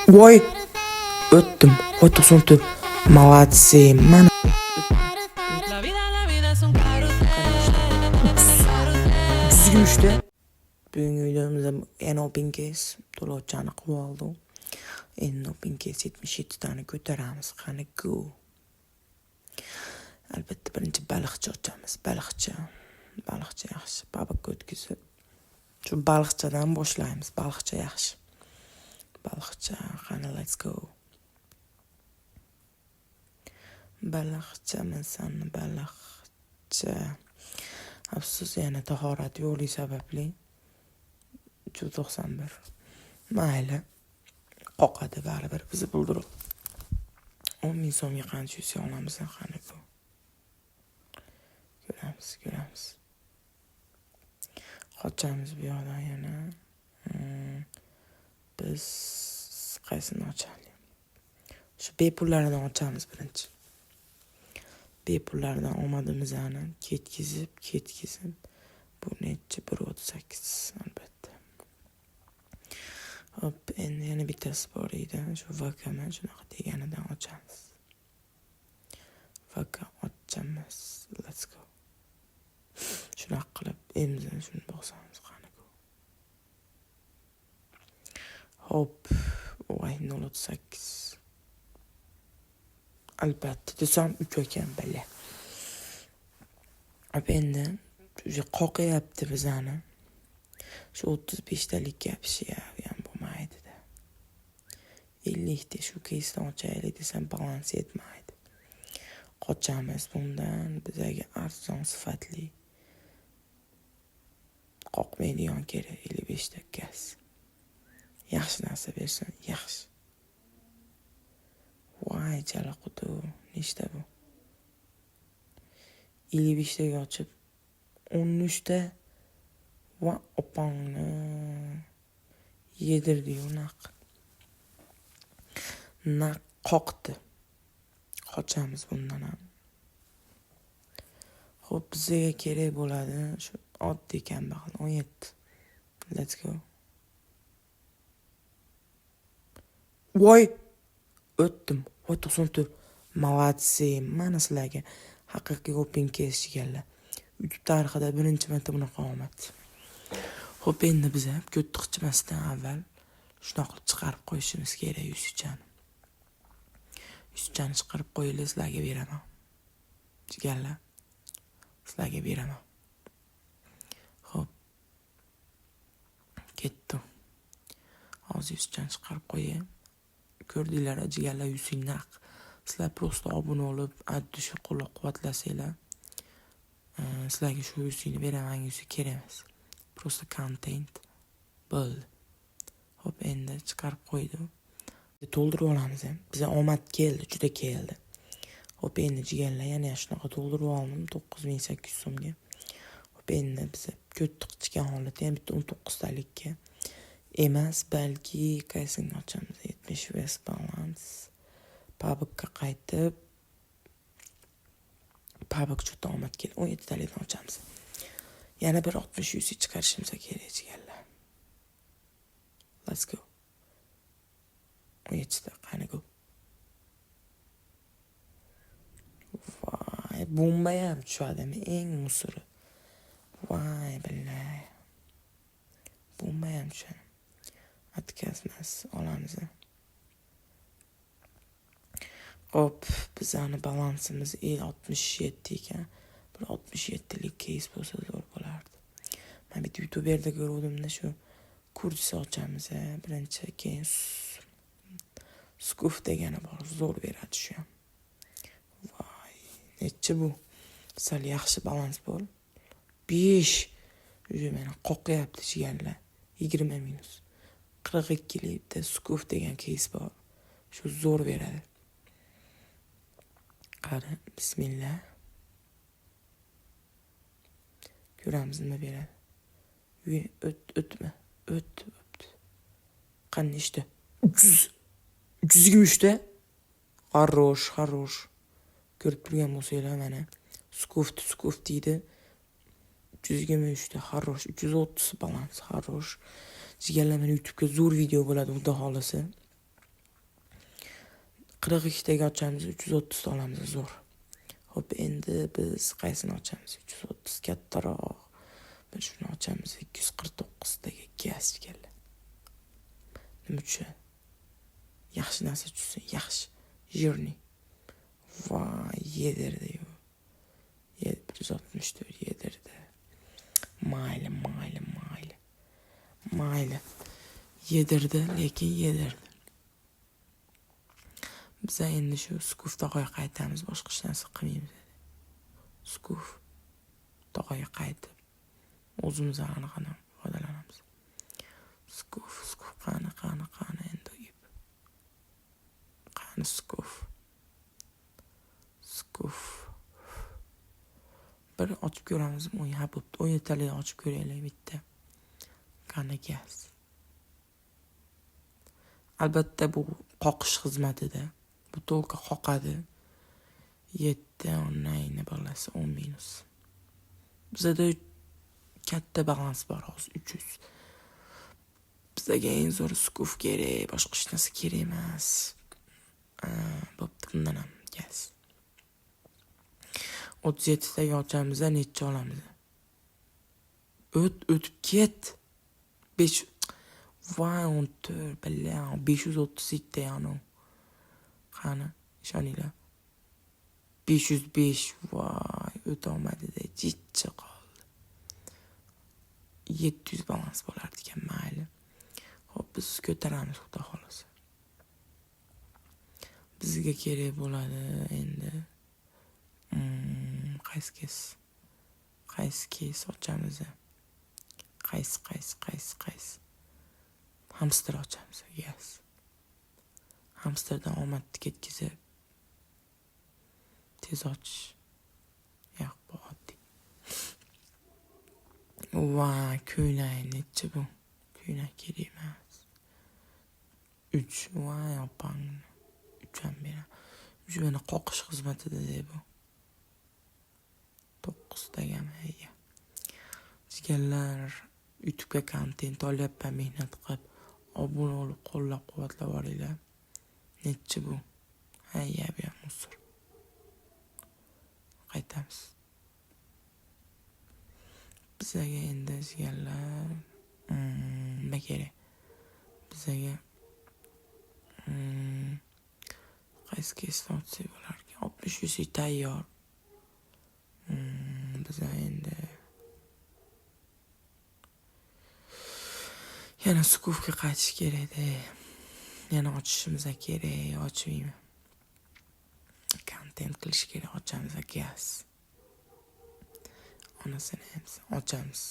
Voy, o'tdim, o'tib. Молодцы, mana. Düzgünmüşde. Bugungi videomizda yana open case to'lovchani qilib oldik. Endi open case 77 tani ko'taramiz. Qani go. Albatta birinchi baliqcha ochamiz. Baliqcha yaxshi. Babak o'tkazib. Shu baliqchadan boshlaymiz. Baliqcha yaxshi. Baliqcha, qani let's go. Baliqcha. Afsus yana tahorat yo'li sababli 391. Mayli. Qoqadi baribir bizni buldirib. 10 ming so'mga qancha yusa olamiz qani bu. Ko'ramiz. Qochamiz bu yoqdan yana. Biz qaysini ochaylik? Shu bepullardan ochamiz birinchi. Bepullardan omadimizni ketkizib bu necha 1.38 albatta. Hop, endi yana bittasi bor edi. Shu vakani shunaqa deganidan ochamiz. Vaka ochamiz. Let's go. Shunaqa qilib emizini shuni bosamiz qani ku. Hop, voy 0.38. Albatta desam 3 ekan bala. Endi shu qoqyapti bizani. Shu 35 talik gapishyapti bo'lmaydi-da. 50 ta shu keysdan ochaylik desam balans yetmaydi. Qochamiz bundan bizga arzon sifatli qoqmaydigan kerak 55 ta gaz. Yaxshi narsa bersin, yaxshi. Voy chala qutu, nechta bu? 55 taga ochib 13 ta va opangni yedirdi-yu naq qoqdi. Qochamiz bundan ham. Xo'p, bizga kerak bo'ladi shu oddiy kambag'al 17. Let's go. Voy, o'tdim. 94. Молодцы. Mana sizlarga haqiqiy open case chiganlar. YouTube tarixida birinchi marta bunaqa omad. Xo'p, endi biz ham ko'ttiq chiqmasdan avval shunaqa chiqarib qo'yishimiz kerak 100 chani. 100 chani chiqarib qo'yinglar, sizlarga beraman. Chiganlar. Sizlarga beraman. Xo'p. Ketdi. Hozir 100 chani chiqarib qo'yay. Ko'rdinglar, jigarlar 100 naq. Sizlar prosta obuna bo'lib, addi shu qo'llab-quvvatlasanglar, sizlarga shu 100 ni beraman, 100 kerak emas. Prosta content bo'ldi. Hop, endi chiqarib qo'ydim. To'ldirib olamiz ham. Bizga omad keldi, juda keldi. Hop, endi jigarlar yana shunaqa to'ldirib oldim 9800 so'mga. Hop, endi biz ko'ttiq chiqqan holatda ham bitta 19 talikka emas, balki qaysini ochamiz? 70 West balance. Pabukka qaytib Pabuk juda omad keldi. 17 talikdan ochamiz. Yana bir 60 100 chiqarishimiz kerak jigarlar. Let's go. 17 ta qani go. Voy, bomba ham tushadimi eng musori. Voy billahi. Bomba ham tushadi. Atkazmas olamiz. Hop, bizning balansimiz 67 ekan. Bir 67 lik case bo'lsa zo'r bo'lardi. Men bitta YouTuberda ko'rdim-da shu kursi ochamiz, birinchi keyin skuf degani bor, zo'r beradi shu ham. Voy, necha bu? Sal yaxshi balans bo'l. 5. Meni qoqyapti jigarlar. 20 minus. 42 likda skuf degan case bor. Shu zo'r beradi. Qara, bismillah. Ko'ramiz nima beradi. O'tma. Qani ishda? 323 ta. Хорош. Ko'rib turgan bo'lsanglar mana. Skuf deydi. 323 ta. Хорош. 330 balans. Хорош. Jigarlar, mana YouTube'ga zo'r video bo'ladi, xudo xolasa. 42 ochamiz, 330 olamiz, zo'r. Xo'p, endi biz qaysini ochamiz? 330 kattaroq. Biz shuni ochamiz. 249 dagi gaz keldi. Nima tushadi? Yaxshi narsa tushsin, yaxshi. Jирный. Voy, yedirdi-yu. 164 yedirdi. Mayli. Yedirdi, lekin yedirdi. Biz endi shu skuf tog'aga qaytamiz, boshqa hech narsa qilmaymiz. Skuf tog'aga qaytib, o'zimiz aniq foydalanamiz. Skuf qani endi yeb. Qani skuf. Bir ochib ko'ramizmi? Ha, bo'pti. 17 talik ochib ko'raylik bitta. Qani gaz. Albatta bu qoqish xizmatida. Bu to'lqa qoqadi. 7 onlayni balasi 10 minus. Bizda katta balans bor hozir 300. Bizga eng zo'r skuf kerak, boshqa hech narsa kerak emas. Bo'pti, bundan ham gaz. 37 dagi ochamiz, necha olamiz? O'tib ket. 5 voy 14 bilan 537 yana. Qani, ishoninglar. 505 voy, o'tolmadi-da, jichcha qoldi. 700 balans bo'lardi ekan, mayli. Xo'p, biz ko'taramiz, xudo xolasa. Bizga kerak bo'ladi endi. Qaysi kes ochamiz? Qaysi? Hamster ochamiz, yes. Hamsterdan omadni ketkizib tez ochish. Yo'q, bu oddiy. Va, ko'ylak necha bu? Ko'ylak kerak emas. 3, voy opang. 3 ham bera. 3 meni qoqish xizmatida bu. 9 dagami? Sizlar YouTube'ga kontent olyapman, mehnat qilib, obuna bo'lib, qo'llab-quvvatlab boringlar. Necha bu? Bu ham musor. Qaytamiz. Bizga endi sizlar nima kerak? Bizga qaysi kesdan o'tsak bo'lar ekan? 60 tayyor. Biz endi yana skufga qaytish kerak-da. Yana ochishimiz kerak, ochmayman. Kontent qilish kerak, ochamiz gaz. Onasini ham ochamiz.